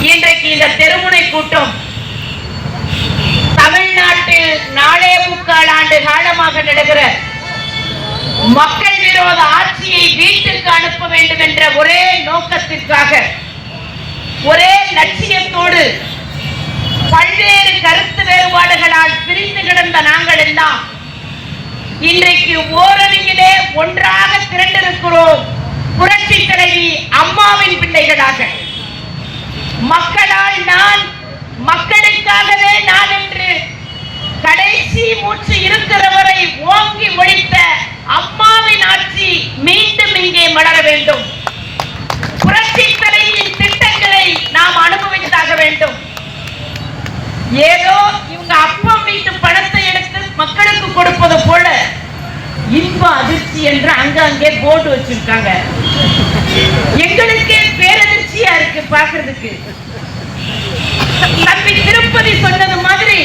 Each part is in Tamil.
இன்றைக்கு இந்த தெருமுனை கூட்டம் தமிழ்நாட்டில் 4.25 ஆண்டு காலமாக நடக்கிற மக்கள் விரோத ஆட்சியை வீட்டுக்கு அனுப்ப வேண்டும் என்ற ஒரே நோக்கத்திற்காக, ஒரே லட்சியத்தோடு பல்வேறு கருத்து வேறுபாடுகளால் பிரிந்து கிடந்த நாங்கள் எல்லாம் இன்றைக்கு ஓரணியிலே ஒன்றாக திரண்டிருக்கிறோம். புரட்சி தலைவி அம்மாவின் பிள்ளைகளாக, மக்களால் நான், மக்களுக்காகவே நான் என்று கடைசி மூச்சு இருக்கிறவரை ஓங்கி ஒழித்த அம்மாவின் ஆட்சி மீண்டும் இங்கே மலர வேண்டும். புரட்சி தலைவியின் திட்டங்களை நாம் அனுபவித்தாக வேண்டும். ஏதோ இவங்க அப்பா வீட்டு பணத்தை எடுத்து மக்களுக்கு கொடுப்பது போல இன்ப அதிர்ச்சி என்று அங்கே போர்டு வச்சிருக்காங்க. எங்களுக்கே பேரதிர்ச்சியா இருக்கு பாக்குறதுக்கு. தம்பி திருப்பதி சொன்னது மாதிரி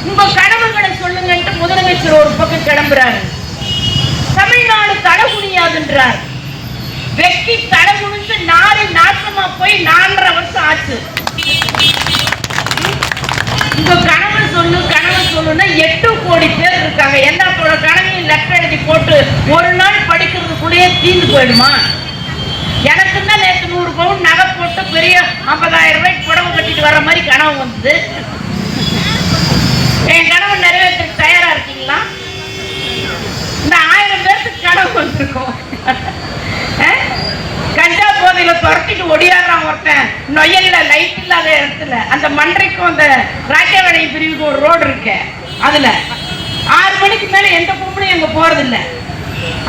உங்க கனவுகளை சொல்லுங்க முதலமைச்சர் ஒரு பக்கம் கிளம்புறாரு. தமிழ்நாடு தலகுனியாதுன்றார். வெட்டி தலகுனிச்சு நாடு நாசமா போய் 4.5 வருஷம் ஆச்சு. உங்க கனவு சொல்லுன்னா 8 கோடி பேர் இருக்காங்க. எல்லாத்தோட கனவையும் லெட்டர் எழுதி போட்டு ஒரு நாள் படிக்கிறதுக்குள்ளேயே தீர்ந்து போயிடுமா? எனக்கு தான் நேற்று 100 பவுன் நகை போட்டு பெரிய 50,000 ரூபாய்க்கு புடவை கட்டிட்டு வர்ற மாதிரி கனவு வந்தது. என் கனவு நிறைவேற்ற தயாரா இருக்கீங்களா? இந்த 1000 பேருக்கு கனவு வந்திருக்கும். கஞ்சா போதையில துரத்திட்டு ஒடியாடுறான் ஒருத்தன் நொயல்ல, லைட் இல்லாத இடத்துல. அந்த மன்றைக்கும் அந்த ராக்கவேணி பிரிவுக்கு ஒரு ரோடு இருக்கு. அதுல 6 மணிக்கு மேல எந்த பொம்பளையும் அங்க போறது இல்ல.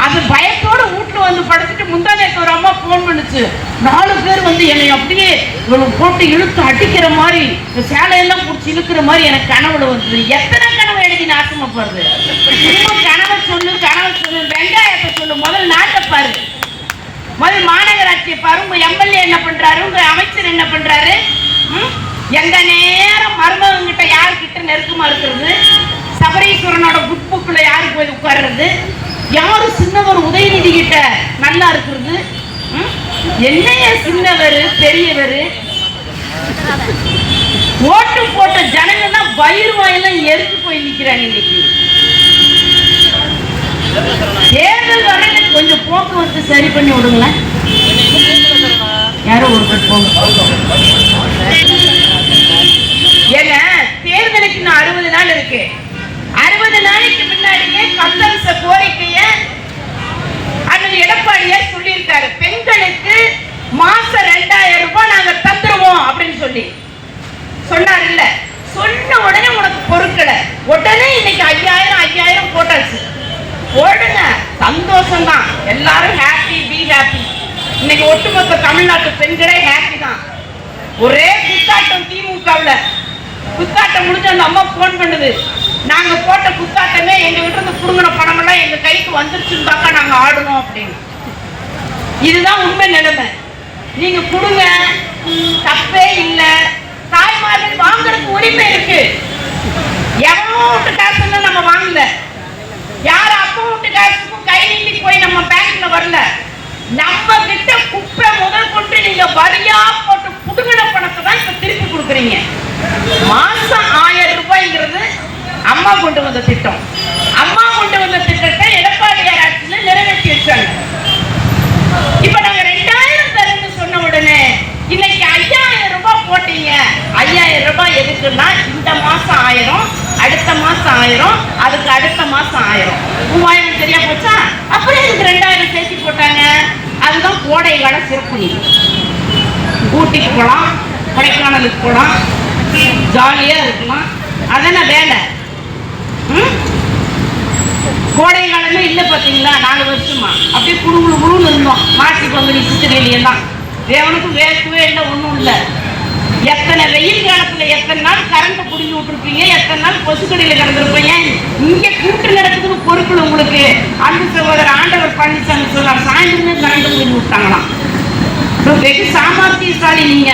அது பயத்தோட வீட்டுல வந்து படுத்துட்டு முந்தானேத்து ஒரு அம்மா போன் பண்ணுச்சு. 4 பேர் வந்து என்னை அப்படியே போட்டு இழுத்து அடிக்கிற மாதிரி, சேலையெல்லாம் பிடிச்சி இழுக்கிற மாதிரி எனக்கு கனவுல வந்தது. எத்தனை கனவு எழுதி நாசமா போறது? கனவை சொல்லு, வெங்காயத்தை சொல்லு. முதல் நாட்டை பாரு, முதல் மாநகராட்சியை பாரு. உங்க எம்எல்ஏ என்ன பண்றாரு, உங்க அமைச்சர் என்ன பண்றாரு? எந்த நேரம் மருமகங்கிட்ட யாருக்கிட்ட நெருக்கமா இருக்கிறது? சபரீஸ்வரனோட புக்குள்ள யாரு போய் உட்கார்றது? யாரு சின்னவர் உதயநிதி கிட்ட நல்லா இருக்கிறது? என்னைய சின்னவர் பெரியவர்? ஓட்டு போட்ட ஜனங்கன்னா வயிறு வாயெல்லாம் எரிஞ்சு போய் நிக்கிறாங்க. இன்னைக்கு தேர்தல் வரையில கொஞ்சம் போக்குவரத்து சரி பண்ணி விடுங்களேன். யாரோ ஒருத்தர் போங்க. ஏங்க, தேர்தலுக்கு இன்னும் 60 நாள் இருக்கு. 60 நாளைக்கு முன்னாடியே கந்தம்ச கோரிக்கைய அண்ணன் எடப்பாடியார் சொல்லியிருக்காரு. பெண்களுக்கு மாசம் 2000 ரூபாய் நாங்க தந்துருவோம் அப்படின்னு சொல்லி சொன்னார். இல்ல, சொன்ன உடனே உனக்கு பொறுக்கல. உடனே இன்னைக்கு 5000 போட்டாச்சு. ஓடுங்க, சந்தோஷம் தான். எல்லாரும் ஹாப்பி, பி ஹாப்பி. இன்னைக்கு ஒட்டுமொத்த தமிழ்நாட்டு பெண்களே ஹாப்பி தான். ஒரே குத்தாட்டம் திமுகவுல. குத்தாட்டம் முடிஞ்ச அந்த அம்மா போன் பண்ணுது. நாங்க போட்ட குத்தாட்டமே எங்க கிட்ட இருந்து புடுங்கின பணம் எல்லாம் எங்க கைக்கு வந்துருச்சுன்னு நாங்க ஆடணும் அப்படின்னு. இதுதான் உண்மை நிலைமை. நீங்க கொடுங்க, தப்பே இல்லை. தாய்மார்கள் வாங்குறதுக்கு உரிமை இருக்கு. எவனோ விட்டு காசு நம்ம வாங்கல. யார் அப்பா விட்டு காசுக்கும் கை நீட்டி போய் நம்ம பேங்க்ல வரல. நம்ம கிட்ட குப்பை முதல் கொண்டு நீங்க வரியா போட்டு புடுங்கின பணத்தை தான் இப்ப திருப்பி கொடுக்குறீங்க. மாசம் 1000 ரூபாய்ங்கிறது அம்மா கொண்டு வந்த திட்டம். அம்மா கொண்டு வந்த திட்டத்தை எடப்பாடியார் ஆட்சியில நிறைவேற்றி வச்சாங்க. இப்ப நாங்க 2000 தருன்னு சொன்ன உடனே இன்னைக்கு 5000 ரூபாய் போட்டீங்க. 5000 ரூபாய் எதுக்குன்னா இந்த மாசம் 1000, அடுத்த மாசம் 1000, அதுக்கு அடுத்த மாசம் 1000, 3000 சரியா போச்சா? அப்புறம் இதுக்கு 2000 சேர்த்து போட்டாங்க. அதுதான் கோடை கால சிறப்பு நிதி. ஊட்டிக்கு போகலாம், கொடைக்கானலுக்கு போகலாம், ஜாலியா இருக்கலாம். அதான வேலை. கோடை காலமே இல்லை பார்த்தீங்களா? 4 வருஷமா அப்படியே குழுன்னு இருந்தோம். மாசி பங்குனி சித்திரையில எல்லாம் தேவனுக்கும் வேர்க்கவே இல்லை, ஒன்றும் இல்லை. எத்தனை வெயில் காலத்துல எத்தனை நாள் கரண்ட் புடிஞ்சு விட்டுருப்பீங்க, எத்தனை நாள் கொசுக்கடியில கிடந்திருப்பீங்க. இங்க கூட்டு நடக்குதுன்னு பொறுக்கல உங்களுக்கு. அன்பு சகோதரர் ஆண்டவர் பழனிசாமி சொல்றார், சாயந்தரமே கரண்ட் புடிஞ்சு விட்டாங்களாம். வெகு சாமர்த்தியசாலி நீங்க.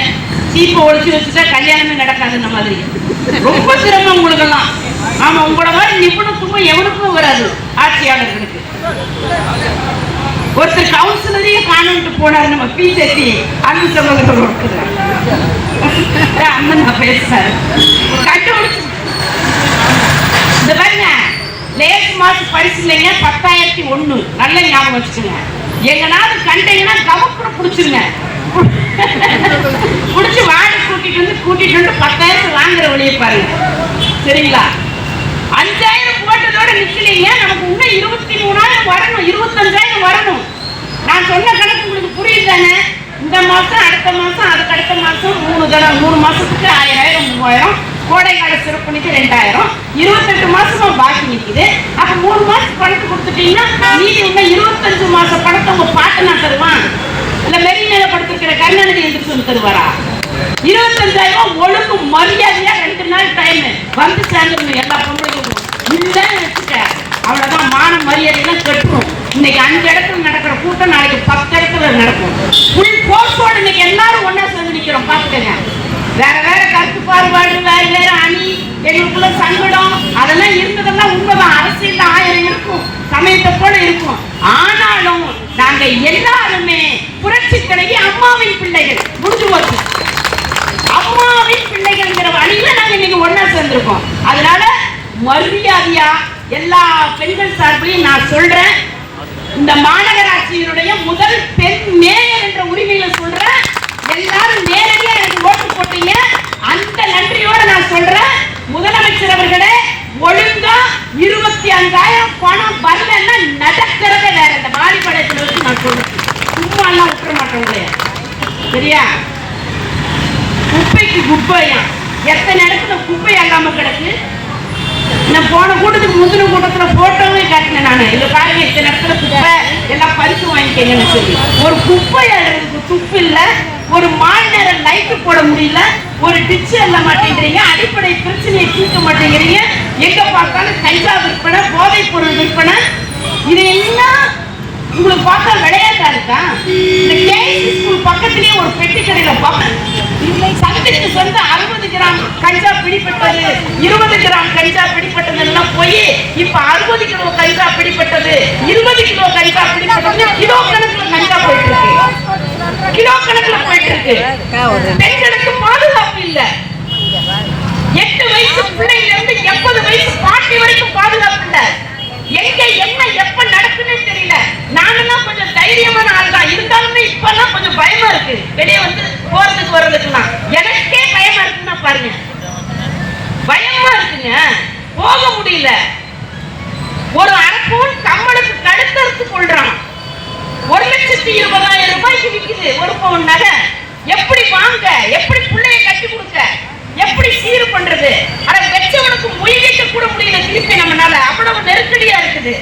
சீப்பை ஒழிச்சு வச்சுட்டா கல்யாணமே நடக்காதுன்ற மாதிரி. ரொம்ப சிரமம் உங்களுக்கு எல்லாம். ஆமா, உங்களோட மாதிரி நிபுணத்துவம் எவனுக்கும் வராது ஆட்சியாளர்களுக்கு. ஒருத்தர் கவுன்சிலரையே காணோன்ட்டு போனார் நம்ம பிஜேபி அன்பு சகோதரர் ஒருத்தர். அண்ணன் தான் பேசுறாரு. கண்டுபிடிச்சு இந்த பாருங்க, லேஸ் மார்க் பரிசு இல்லைங்க, 10,001. நல்ல ஞாபகம் வச்சுக்கோங்க. எங்கனாவது கண்டீங்கன்னா கவப்பட பிடிச்சிருங்க, பிடிச்சி வாடி கூட்டிட்டு வந்து 10,000 வாங்குற வழியை பாருங்க. சரிங்களா? 5,000 போட்டதோட நிக்கலீங்க, நமக்கு இன்னும் 23,000 வரணும், 25,000 வரணும். நான் சொன்ன கணக்கு உங்களுக்கு புரியுதானே? இந்த மாசம், அடுத்த மாசம், அதுக்கு அடுத்த மாசம் 3 மாசத்துக்கு 1,000, 3,000, கோடைக்கால சிறப்புனிக்கு 2,000, 28 மாசமா பாக்கி நிக்குது. அப்ப 3 மாசம் பணத்தை கொடுத்துட்டீங்கன்னா மீதி இன்னும் 25 மாச பணத்தை உங்க பாட்டு நான் தருவான் இல்ல மெரிநிலை படுத்திருக்கிற கருணாநிதி எந்திரிச்சு தருவாரா? 25,000 ஒழுங்கு மரியாதையா 2 நாள் டைம் வந்து சேர்ந்துடணும் எல்லா பொம்பளைகளும். இல்லைன்னு வச்சுக்க அவ்வளவுதான், மான மரியாதையெல்லாம் கட்டுரும். இன்னைக்கு 5 இடத்துல நடக்கிற கூட்டம் நாளைக்கு 10 இடத்துல நடக்கும். ஃபுல் போர்ஸோட இன்னைக்கு எல்லாரும் ஒன்னா சேர்ந்து நிக்கிறோம். பாத்துக்கங்க, வேற வேற கருத்து பாகுபாடு, வேற வேற அணி, எங்களுக்குள்ள சங்கடம் அதெல்லாம் இருந்ததெல்லாம் உண்மைதான். அரசியல் 1000 இருக்கும், சமயத்தை போல இருக்கும். ஆனாலும் நாங்க எல்லாருமே புரட்சி தலைவி அம்மாவின் பிள்ளைகள். முடிஞ்சு போச்சு, அம்மாவின் பிள்ளைகள்ங்கிற வழியில நாங்க இன்னைக்கு ஒன்னா சேர்ந்திருக்கோம். அதனால மரியாதையா எல்லா பெண்கள் சார்பிலையும் நான் சொல்றேன், இந்த மாநகராட்சியினுடைய முதல் பெண் மேயர் என்ற உரிமையில சொல்றேன், எல்லாரும் நேரடியா எனக்கு ஓட்டு போட்டீங்க. அந்த நன்றியோட நான் சொல்றேன், முதலமைச்சர் அவர்களே, ஒழுங்கா 25,000 பணம் வரலன்னா நடக்கிறத வேற. இந்த வாலிபடத்துல வச்சு நான் சொல்றேன், சும்மா எல்லாம் விட்டுற மாட்டேன் உங்களைய. சரியா? குப்பைக்கு குப்பையா, எத்தனை இடத்துல குப்பை அல்லாம கிடக்கு. நான் போன கூட்டத்துக்கு முந்தின கூட்டத்துல போட்டோவே காட்டினேன் நானு. இல்ல பாருங்க, இத்தனை இடத்துல குப்பை எல்லாம் பரிசு வாங்கிக்கங்கன்னு சொல்லி. ஒரு குப்பை அழுறதுக்கு துப்பு இல்ல, ஒரு மால் நேரம் லைட்டு போட முடியல, ஒரு டிச்சு எல்ல மாட்டேங்கிறீங்க, அடிப்படை பிரச்சனையை தீர்க்க மாட்டேங்கிறீங்க. எங்க பார்த்தாலும் கஞ்சா விற்பனை, போதைப் பொருள் விற்பனை. இது எல்லாம் உங்களுக்கு பார்த்தா விளையாட்டா இருக்கா? இந்த கேஎஸ்சி ஸ்கூல் பக்கத்திலேயே ஒரு பெட்டி கடையில பார்ப்பேன், சங்கத்துக்கு சொந்த 60 கிராம் கஞ்சா பிடிப்பட்டது, 20 கிராம் கஞ்சா பிடிப்பட்டதுன்னா போய் இப்ப 60 கிலோ கஞ்சா பிடிப்பட்டது, 20 கிலோ கஞ்சா பிடிப்பட்டது, கிலோ கணக்குல கஞ்சா போயிட்டு இருக்கு, கிலோ கணக்குல போயிட்டு இருக்கு. பெண்களுக்கு பாதுகாப்பு இல்ல. 8 வயசு பிள்ளையில இருந்து 80 வயசு பாட்டி வரைக்கும் பாதுகாப்பு இல்ல. எங்க என்ன எப்ப நடக்குன்னு தெரியல. நானும் கொஞ்சம் தைரியமான ஆள் தான், இருந்தாலுமே இப்பெல்லாம் கொஞ்சம் பயமா இருக்கு. வெளியே வந்து போறதுக்கு வர்றதுக்குலாம் எனக்கே பயமா இருக்குன்னா பாருங்க, பயமா இருக்குங்க, போக முடியல. ஒரு அரப்பூன் கம்மலுக்கு கடுத்தறுத்து கொள்றான். 1,20,000 ரூபாய்க்கு விக்குது ஒரு பவுன் நகை. எப்படி வாங்க, எப்படி பிள்ளைய கட்டி கொடுக்க, எப்படி சீர் பண்றது? அட வெச்சவனுக்கு முயலிக்க கூட முடியல திருப்பி நம்மனால, அவ்வளவு நெருக்கடியா இருக்குது.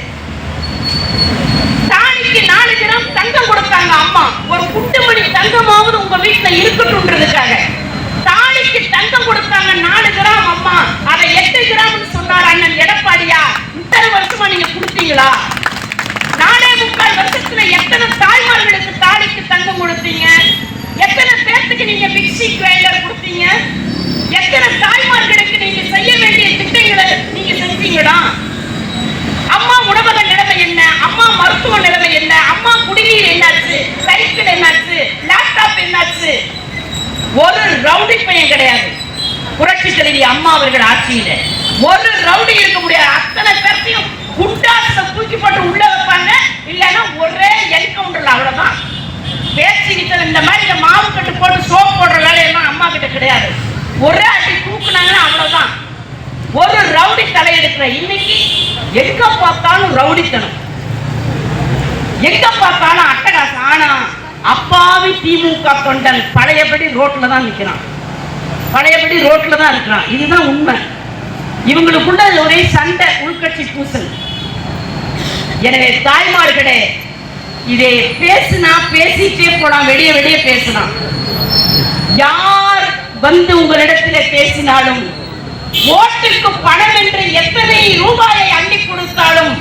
தாலிக்கு 4 கிராம் தங்கம் கொடுத்தாங்க அம்மா, ஒரு குண்டுமணி தங்கமாவது உங்க வீட்டுல இருக்கட்டும்ன்றதுக்காக தாலிக்கு தங்கம் கொடுத்தாங்க 4 கிராம் அம்மா. அதை 8 கிராம்னு சொன்னார் அண்ணன் எடப்பாடியா. இத்தனை வருஷமா நீங்க கொடுத்தீங்களா? 4.25 வருஷத்துல எத்தனை தாய்மார்களுக்கு தாலிக்கு தங்கம் கொடுத்தீங்க? எத்தனை பேருக்கு நீங்க மிக்சி கிரைண்டர் கொடுத்தீங்க? எத்தனை தாய்மார்களுக்கு நீங்க செய்ய வேண்டிய திட்டங்களை நீங்க செஞ்சீங்களா? அம்மா உணவக நிலைமை என்ன, அம்மா மருத்துவ நிலைமை என்ன, அம்மா குடிநீர் என்னாச்சு, சைக்கிள் என்னாச்சு, லேப்டாப் என்னாச்சு? ஒரு ரவுடி பையன் கிடையாது புரட்சி தலைவி அம்மா அவர்கள் ஆட்சியில. ஒரு ரவுடி இருக்க முடியாது. அத்தனை பேர்த்தையும் குண்டாசத்தை தூக்கி போட்டு உள்ள வைப்பாங்க, இல்லைன்னா ஒரே என்கவுண்டர்ல. அவ்வளவுதான். பேசிக்கிட்டு இந்த மாதிரி இந்த மாவு கட்டு போட்டு சோப் போடுற வேலையெல்லாம் அம்மா கிட்ட கிடையாது. ஒரே அடி தூக்குனாங்கன்னா அவ்வளவுதான். ஒரு ரவுடி தலையெடுக்கிற இன்னைக்கு எங்க பார்த்தாலும் ரவுடித்தனம், எங்க பார்த்தாலும் அட்டகாசம். ஆனா அப்பாவி திமுக தொண்டன் பழையபடி ரோட்ல தான் நிக்கிறான், பழையபடி ரோட்ல தான் இருக்கிறான். இதுதான் உண்மை. இவங்களுக்குள்ள ஒரே சண்டை, உள்கட்சி பூசல். எனவே தாய்மார்களே, இதை பேசினா பேசிட்டே போலாம், வெளியே வெளியே பேசலாம். யார் வந்து உங்களிடத்திலே பேசினாலும், ஓட்டுக்கு பணம் என்று எத்தனை ரூபாயை அள்ளி கொடுத்தாலும்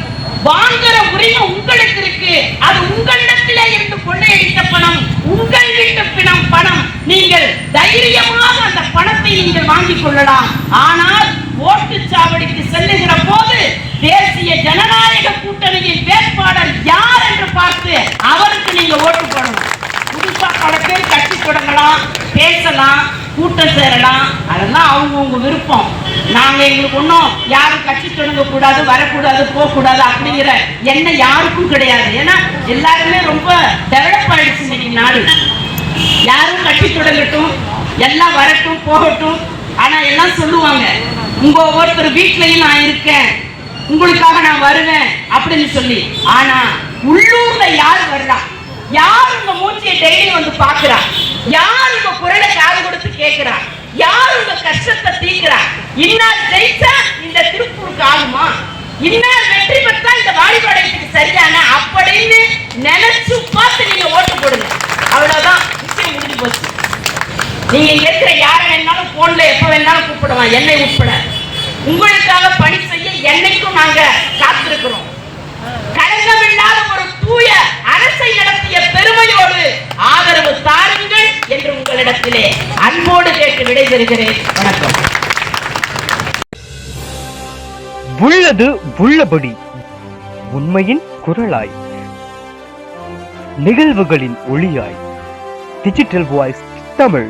வாங்குற உரிமை உங்களுக்கு இருக்கு. அது உங்களிடத்திலே இருந்து கொள்ளையடித்த பணம், உங்கள் வீட்டு பணம். நீங்கள் தைரியமாக அந்த பணத்தை நீங்கள் வாங்கிக் கொள்ளலாம். ஆனால் ஓட்டுச்சாவடிக்கு செல்லுகிற போது தேசிய ஜனநாயக கூட்டணியின் வேட்பாளர் யார் என்று பார்த்து அவருக்கு நீங்க ஓட்டு போடணும். புதுசா பல பேர் கட்சி தொடங்கலாம், பேசலாம், கூட்டம் சேரலாம், அதெல்லாம் அவங்கவுங்க விருப்பம். நாங்க எங்களுக்கு ஒன்றும் யாரும் கட்சி தொடங்க கூடாது, வரக்கூடாது, போகக்கூடாது அப்படிங்கிற எண்ணம் யாருக்கும் கிடையாது. ஏன்னா எல்லாருமே ரொம்ப டெவலப் ஆயிடுச்சு இன்னைக்கு நாடு. யாரும் கட்சி தொடங்கட்டும், எல்லாம் வரட்டும், போகட்டும். ஆனா எல்லாம் சொல்லுவாங்க, உங்க ஒவ்வொருத்தர் வீட்லயும் நான் இருக்கேன், உங்களுக்காக நான் வருவேன் அப்படின்னு சொல்லி. ஆனா உள்ளூர்ல யார் வர்றா? யார் உங்க மூச்சியை டெய்லி வந்து பாக்குறா? யார் உங்க குரலை காது கொடுத்து கேட்கிறா? யார் உங்க கஷ்டத்தை தீர்க்கிறா? இன்னார் ஜெயிச்சா இந்த திருப்பூருக்கு ஆகுமா, இன்னார் வெற்றி பெற்றா இந்த வாலிபாளையத்துக்கு சரியான அப்படின்னு நினைச்சு பார்த்து நீங்க ஓட்டு போடுங்க. அவ்வளவுதான், விஷயம் முடிஞ்சு போச்சு. நீங்க இங்க இருக்கிற யாரை வேணாலும் போன்ல எப்ப வேணாலும் கூப்பிடுவான், என்னை உட்பட. உங்களுக்காக பணி செய்ய என்னைக்கும் நாங்க காத்திருக்கிறோம். களங்கமில்லாத ஒரு தூய அரசை நடத்திய பெருமையோடு ஆதரவு தாருங்கள் என்று உங்களிடத்திலே அன்போடு கேட்டு விடைபெறுகிறேன். வணக்கம். உள்ளது உள்ளபடி, உண்மையின் குரலாய், நிகழ்வுகளின் ஒளியாய், டிஜிட்டல் வாய்ஸ் தமிழ்.